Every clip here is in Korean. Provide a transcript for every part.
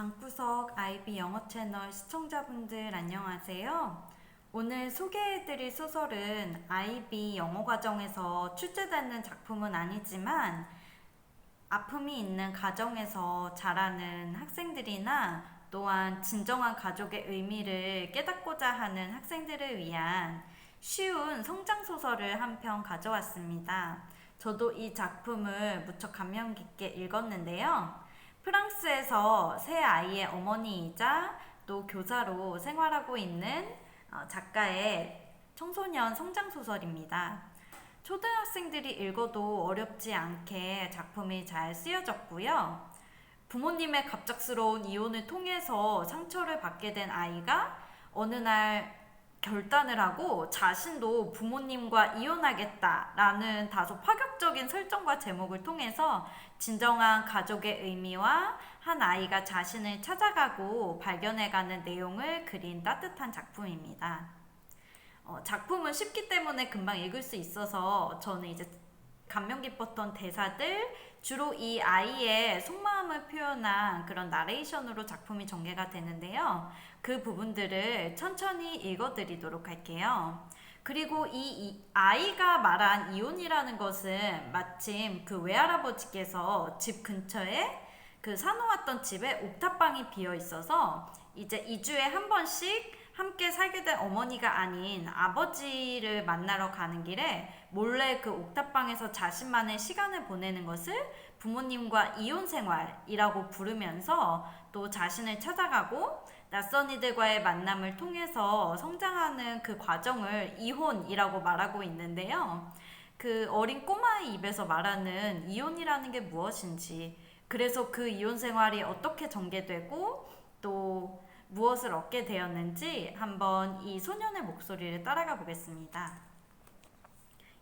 방구석 IB 영어 채널 시청자분들 안녕하세요. 오늘 소개해드릴 소설은 IB 영어 과정에서 출제되는 작품은 아니지만 아픔이 있는 가정에서 자라는 학생들이나 또한 진정한 가족의 의미를 깨닫고자 하는 학생들을 위한 쉬운 성장소설을 한 편 가져왔습니다. 저도 이 작품을 무척 감명 깊게 읽었는데요. 프랑스에서 세 아이의 어머니이자 또 교사로 생활하고 있는 작가의 청소년 성장소설입니다. 초등학생들이 읽어도 어렵지 않게 작품이 잘 쓰여졌고요. 부모님의 갑작스러운 이혼을 통해서 상처를 받게 된 아이가 어느 날 결단을 하고 자신도 부모님과 이혼하겠다라는 다소 파격적인 설정과 제목을 통해서 진정한 가족의 의미와 한 아이가 자신을 찾아가고 발견해가는 내용을 그린 따뜻한 작품입니다. 작품은 쉽기 때문에 금방 읽을 수 있어서 저는 이제 감명 깊었던 대사들, 주로 이 아이의 속마음을 표현한 그런 나레이션으로 작품이 전개가 되는데요. 그 부분들을 천천히 읽어드리도록 할게요. 그리고 이 아이가 말한 이혼이라는 것은 마침 그 외할아버지께서 집 근처에 그 사놓았던 집에 옥탑방이 비어 있어서 이제 2주에 한 번씩 함께 살게 된 어머니가 아닌 아버지를 만나러 가는 길에 몰래 그 옥탑방에서 자신만의 시간을 보내는 것을 부모님과 이혼 생활이라고 부르면서 또 자신을 찾아가고 낯선 이들과의 만남을 통해서 성장하는 그 과정을 이혼이라고 말하고 있는데요. 그 어린 꼬마의 입에서 말하는 이혼이라는 게 무엇인지, 그래서 그 이혼 생활이 어떻게 전개되고 또 무엇을 얻게 되었는지 한번 이 소년의 목소리를 따라가 보겠습니다.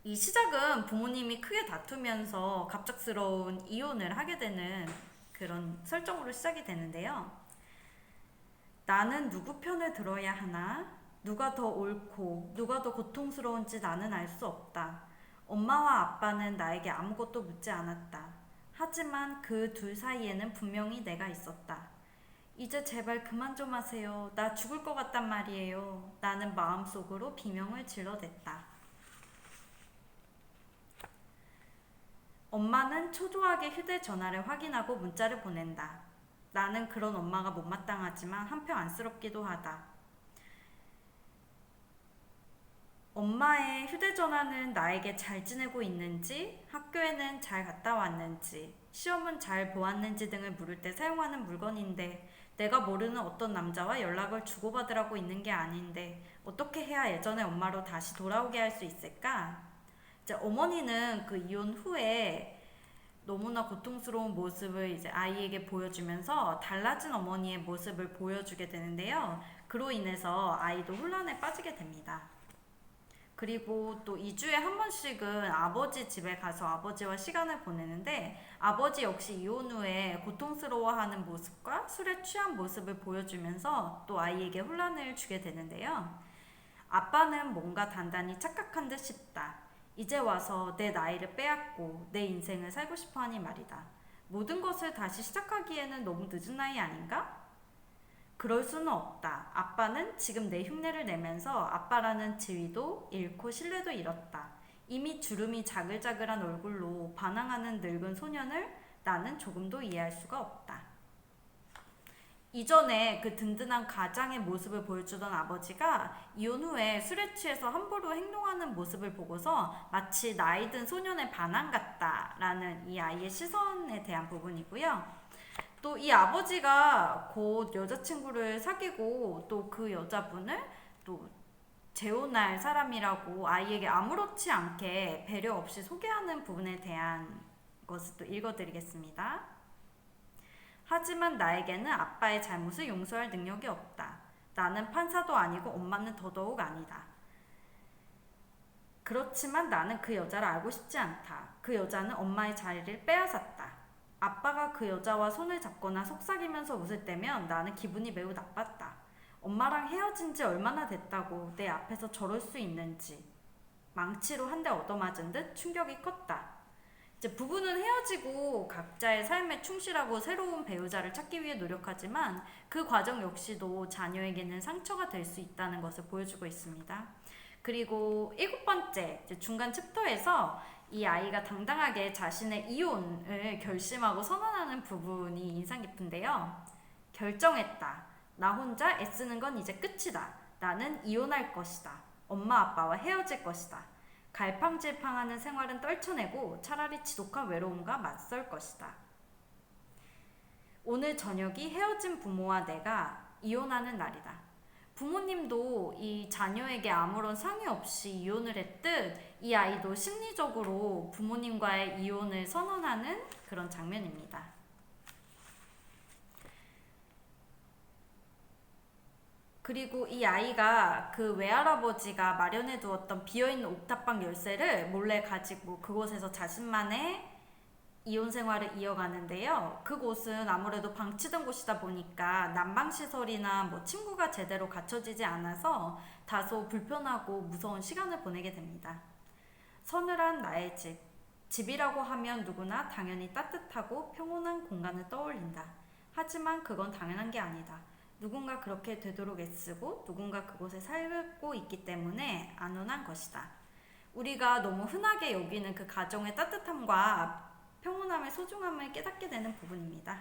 이 시작은 부모님이 크게 다투면서 갑작스러운 이혼을 하게 되는 그런 설정으로 시작이 되는데요. 나는 누구 편을 들어야 하나? 누가 더 옳고 누가 더 고통스러운지 나는 알 수 없다. 엄마와 아빠는 나에게 아무것도 묻지 않았다. 하지만 그 둘 사이에는 분명히 내가 있었다. 이제 제발 그만 좀 하세요. 나 죽을 것 같단 말이에요. 나는 마음속으로 비명을 질러댔다. 엄마는 초조하게 휴대전화를 확인하고 문자를 보낸다. 나는 그런 엄마가 못마땅하지만 한편 안쓰럽기도 하다. 엄마의 휴대전화는 나에게 잘 지내고 있는지, 학교에는 잘 갔다 왔는지, 시험은 잘 보았는지 등을 물을 때 사용하는 물건인데 내가 모르는 어떤 남자와 연락을 주고받으라고 있는 게 아닌데 어떻게 해야 예전의 엄마로 다시 돌아오게 할 수 있을까? 이제 어머니는 그 이혼 후에 너무나 고통스러운 모습을 이제 아이에게 보여주면서 달라진 어머니의 모습을 보여주게 되는데요. 그로 인해서 아이도 혼란에 빠지게 됩니다. 그리고 또 2주에 한 번씩은 아버지 집에 가서 아버지와 시간을 보내는데 아버지 역시 이혼 후에 고통스러워하는 모습과 술에 취한 모습을 보여주면서 또 아이에게 혼란을 주게 되는데요. 아빠는 뭔가 단단히 착각한 듯 싶다. 이제 와서 내 나이를 빼앗고 내 인생을 살고 싶어 하니 말이다. 모든 것을 다시 시작하기에는 너무 늦은 나이 아닌가? 그럴 수는 없다. 아빠는 지금 내 흉내를 내면서 아빠라는 지위도 잃고 신뢰도 잃었다. 이미 주름이 자글자글한 얼굴로 반항하는 늙은 소년을 나는 조금도 이해할 수가 없다. 이전에 그 든든한 가장의 모습을 보여주던 아버지가 이혼 후에 술에 취해서 함부로 행동하는 모습을 보고서 마치 나이 든 소년의 반항 같다라는 이 아이의 시선에 대한 부분이고요. 또 이 아버지가 곧 여자친구를 사귀고 또 그 여자분을 또 재혼할 사람이라고 아이에게 아무렇지 않게 배려 없이 소개하는 부분에 대한 것을 또 읽어드리겠습니다. 하지만 나에게는 아빠의 잘못을 용서할 능력이 없다. 나는 판사도 아니고 엄마는 더더욱 아니다. 그렇지만 나는 그 여자를 알고 싶지 않다. 그 여자는 엄마의 자리를 빼앗았다. 아빠가 그 여자와 손을 잡거나 속삭이면서 웃을 때면 나는 기분이 매우 나빴다. 엄마랑 헤어진 지 얼마나 됐다고 내 앞에서 저럴 수 있는지. 망치로 한 대 얻어맞은 듯 충격이 컸다. 이제 부부는 헤어지고 각자의 삶에 충실하고 새로운 배우자를 찾기 위해 노력하지만 그 과정 역시도 자녀에게는 상처가 될 수 있다는 것을 보여주고 있습니다. 그리고 7번째 중간 챕터에서 이 아이가 당당하게 자신의 이혼을 결심하고 선언하는 부분이 인상 깊은데요. 결정했다. 나 혼자 애쓰는 건 이제 끝이다. 나는 이혼할 것이다. 엄마 아빠와 헤어질 것이다. 갈팡질팡하는 생활은 떨쳐내고 차라리 지독한 외로움과 맞설 것이다. 오늘 저녁이 헤어진 부모와 내가 이혼하는 날이다. 부모님도 이 자녀에게 아무런 상의 없이 이혼을 했듯 이 아이도 심리적으로 부모님과의 이혼을 선언하는 그런 장면입니다. 그리고 이 아이가 그 외할아버지가 마련해 두었던 비어있는 옥탑방 열쇠를 몰래 가지고 그곳에서 자신만의 이혼 생활을 이어가는데요. 그곳은 아무래도 방치된 곳이다 보니까 난방시설이나 친구가 제대로 갖춰지지 않아서 다소 불편하고 무서운 시간을 보내게 됩니다. 서늘한 나의 집. 집이라고 하면 누구나 당연히 따뜻하고 평온한 공간을 떠올린다. 하지만 그건 당연한 게 아니다. 누군가 그렇게 되도록 애쓰고 누군가 그곳에 살고 있기 때문에 안온한 것이다. 우리가 너무 흔하게 여기는 그 가정의 따뜻함과 평온함의 소중함을 깨닫게 되는 부분입니다.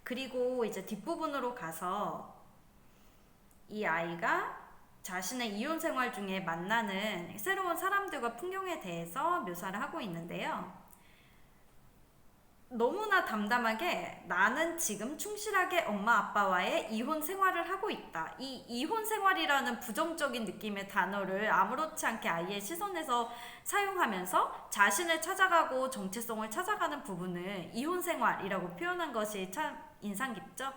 그리고 이제 뒷부분으로 가서 이 아이가 자신의 이혼 생활 중에 만나는 새로운 사람들과 풍경에 대해서 묘사를 하고 있는데요. 너무나 담담하게 나는 지금 충실하게 엄마 아빠와의 이혼 생활을 하고 있다. 이 이혼 생활이라는 부정적인 느낌의 단어를 아무렇지 않게 아이의 시선에서 사용하면서 자신을 찾아가고 정체성을 찾아가는 부분을 이혼 생활이라고 표현한 것이 참 인상 깊죠?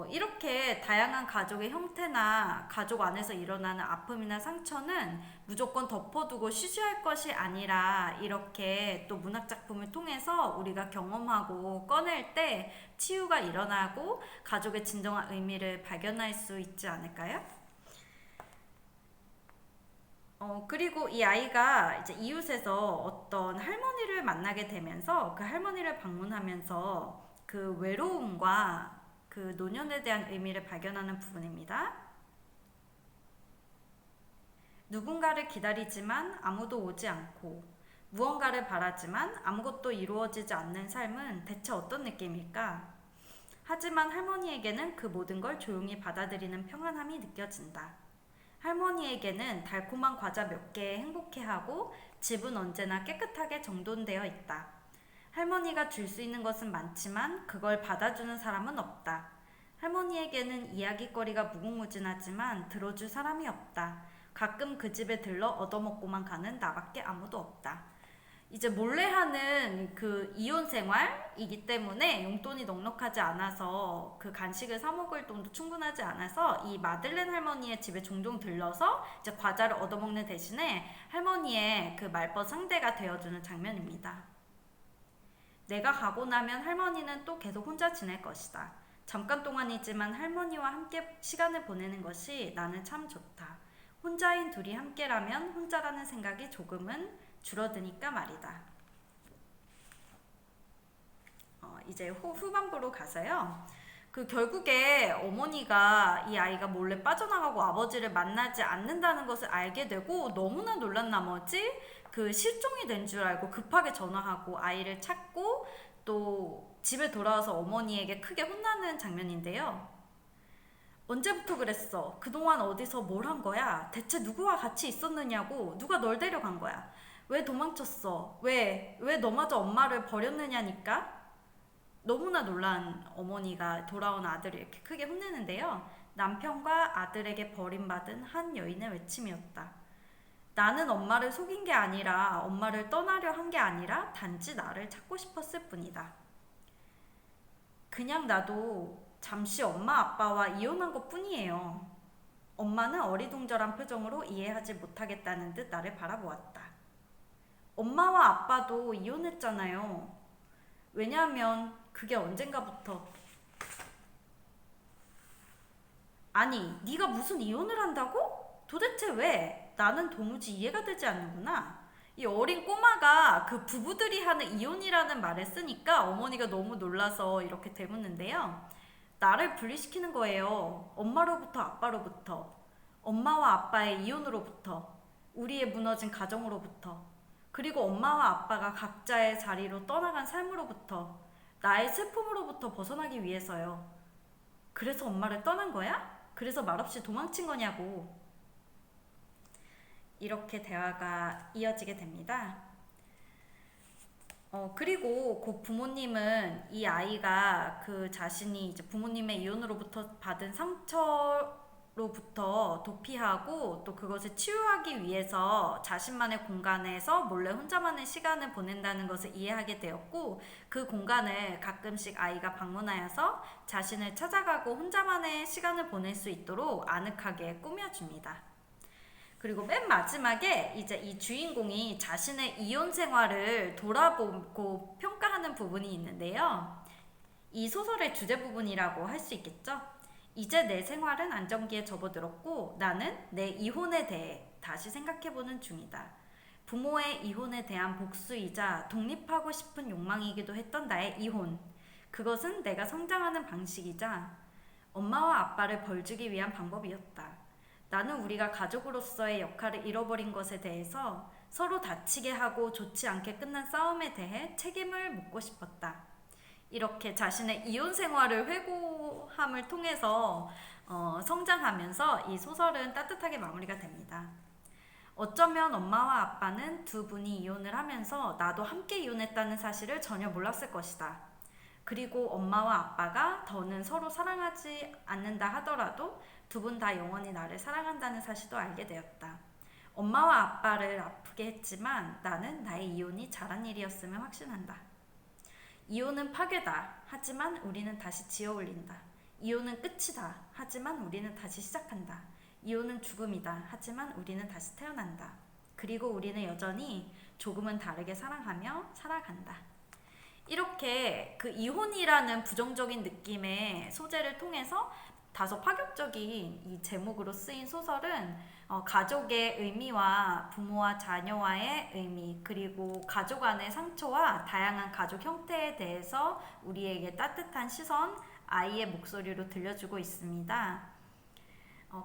이렇게 다양한 가족의 형태나 가족 안에서 일어나는 아픔이나 상처는 무조건 덮어두고 쉬쉬할 것이 아니라 이렇게 또 문학작품을 통해서 우리가 경험하고 꺼낼 때 치유가 일어나고 가족의 진정한 의미를 발견할 수 있지 않을까요? 그리고 이 아이가 이제 이웃에서 어떤 할머니를 만나게 되면서 그 할머니를 방문하면서 그 외로움과 그 노년에 대한 의미를 발견하는 부분입니다. 누군가를 기다리지만 아무도 오지 않고 무언가를 바라지만 아무것도 이루어지지 않는 삶은 대체 어떤 느낌일까? 하지만 할머니에게는 그 모든 걸 조용히 받아들이는 평안함이 느껴진다. 할머니에게는 달콤한 과자 몇 개 행복해하고 집은 언제나 깨끗하게 정돈되어 있다. 할머니가 줄 수 있는 것은 많지만 그걸 받아주는 사람은 없다. 할머니에게는 이야기거리가 무궁무진하지만 들어줄 사람이 없다. 가끔 그 집에 들러 얻어먹고만 가는 나밖에 아무도 없다. 이제 몰래 하는 그 이혼 생활이기 때문에 용돈이 넉넉하지 않아서 그 간식을 사 먹을 돈도 충분하지 않아서 이 마들렌 할머니의 집에 종종 들러서 이제 과자를 얻어먹는 대신에 할머니의 그 말벗 상대가 되어주는 장면입니다. 내가 가고 나면 할머니는 또 계속 혼자 지낼 것이다. 잠깐 동안이지만 할머니와 함께 시간을 보내는 것이 나는 참 좋다. 혼자인 둘이 함께라면 혼자라는 생각이 조금은 줄어드니까 말이다. 이제 후반부로 가서요. 그 결국에 어머니가 이 아이가 몰래 빠져나가고 아버지를 만나지 않는다는 것을 알게 되고 너무나 놀란 나머지 그 실종이 된 줄 알고 급하게 전화하고 아이를 찾고 또 집에 돌아와서 어머니에게 크게 혼나는 장면인데요. 언제부터 그랬어? 그동안 어디서 뭘 한 거야? 대체 누구와 같이 있었느냐고? 누가 널 데려간 거야? 왜 도망쳤어? 왜 너마저 엄마를 버렸느냐니까? 너무나 놀란 어머니가 돌아온 아들을 이렇게 크게 혼내는데요. 남편과 아들에게 버림받은 한 여인의 외침이었다. 나는 엄마를 속인 게 아니라 엄마를 떠나려 한 게 아니라 단지 나를 찾고 싶었을 뿐이다. 그냥 나도 잠시 엄마 아빠와 이혼한 것 뿐이에요. 엄마는 어리둥절한 표정으로 이해하지 못하겠다는 듯 나를 바라보았다. 엄마와 아빠도 이혼했잖아요. 왜냐하면 그게 언젠가부터. 아니, 네가 무슨 이혼을 한다고? 도대체 왜? 나는 도무지 이해가 되지 않는구나. 이 어린 꼬마가 그 부부들이 하는 이혼이라는 말을 쓰니까 어머니가 너무 놀라서 이렇게 되묻는데요. 나를 분리시키는 거예요. 엄마로부터 아빠로부터, 엄마와 아빠의 이혼으로부터, 우리의 무너진 가정으로부터, 그리고 엄마와 아빠가 각자의 자리로 떠나간 삶으로부터, 나의 슬픔으로부터 벗어나기 위해서요. 그래서 엄마를 떠난 거야? 그래서 말없이 도망친 거냐고. 이렇게 대화가 이어지게 됩니다. 그리고 그 부모님은 이 아이가 그 자신이 이제 부모님의 이혼으로부터 받은 상처로부터 도피하고 또 그것을 치유하기 위해서 자신만의 공간에서 몰래 혼자만의 시간을 보낸다는 것을 이해하게 되었고, 그 공간을 가끔씩 아이가 방문하여서 자신을 찾아가고 혼자만의 시간을 보낼 수 있도록 아늑하게 꾸며줍니다. 그리고 맨 마지막에 이제 이 주인공이 자신의 이혼 생활을 돌아보고 평가하는 부분이 있는데요. 이 소설의 주제 부분이라고 할 수 있겠죠. 이제 내 생활은 안정기에 접어들었고 나는 내 이혼에 대해 다시 생각해보는 중이다. 부모의 이혼에 대한 복수이자 독립하고 싶은 욕망이기도 했던 나의 이혼. 그것은 내가 성장하는 방식이자 엄마와 아빠를 벌주기 위한 방법이었다. 나는 우리가 가족으로서의 역할을 잃어버린 것에 대해서 서로 다치게 하고 좋지 않게 끝난 싸움에 대해 책임을 묻고 싶었다. 이렇게 자신의 이혼 생활을 회고함을 통해서 성장하면서 이 소설은 따뜻하게 마무리가 됩니다. 어쩌면 엄마와 아빠는 두 분이 이혼을 하면서 나도 함께 이혼했다는 사실을 전혀 몰랐을 것이다. 그리고 엄마와 아빠가 더는 서로 사랑하지 않는다 하더라도 두 분 다 영원히 나를 사랑한다는 사실도 알게 되었다. 엄마와 아빠를 아프게 했지만 나는 나의 이혼이 잘한 일이었음을 확신한다. 이혼은 파괴다. 하지만 우리는 다시 지어올린다. 이혼은 끝이다. 하지만 우리는 다시 시작한다. 이혼은 죽음이다. 하지만 우리는 다시 태어난다. 그리고 우리는 여전히 조금은 다르게 사랑하며 살아간다. 이렇게 그 이혼이라는 부정적인 느낌의 소재를 통해서 다소 파격적인 이 제목으로 쓰인 소설은 가족의 의미와 부모와 자녀와의 의미, 그리고 가족 안의 상처와 다양한 가족 형태에 대해서 우리에게 따뜻한 시선, 아이의 목소리로 들려주고 있습니다.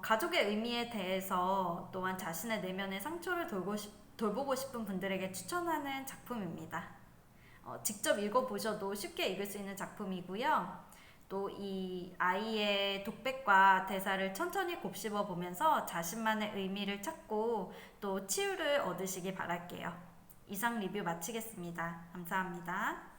가족의 의미에 대해서 또한 자신의 내면의 상처를 돌보고 싶은 분들에게 추천하는 작품입니다. 직접 읽어보셔도 쉽게 읽을 수 있는 작품이고요. 또 이 아이의 독백과 대사를 천천히 곱씹어 보면서 자신만의 의미를 찾고 또 치유를 얻으시기 바랄게요. 이상 리뷰 마치겠습니다. 감사합니다.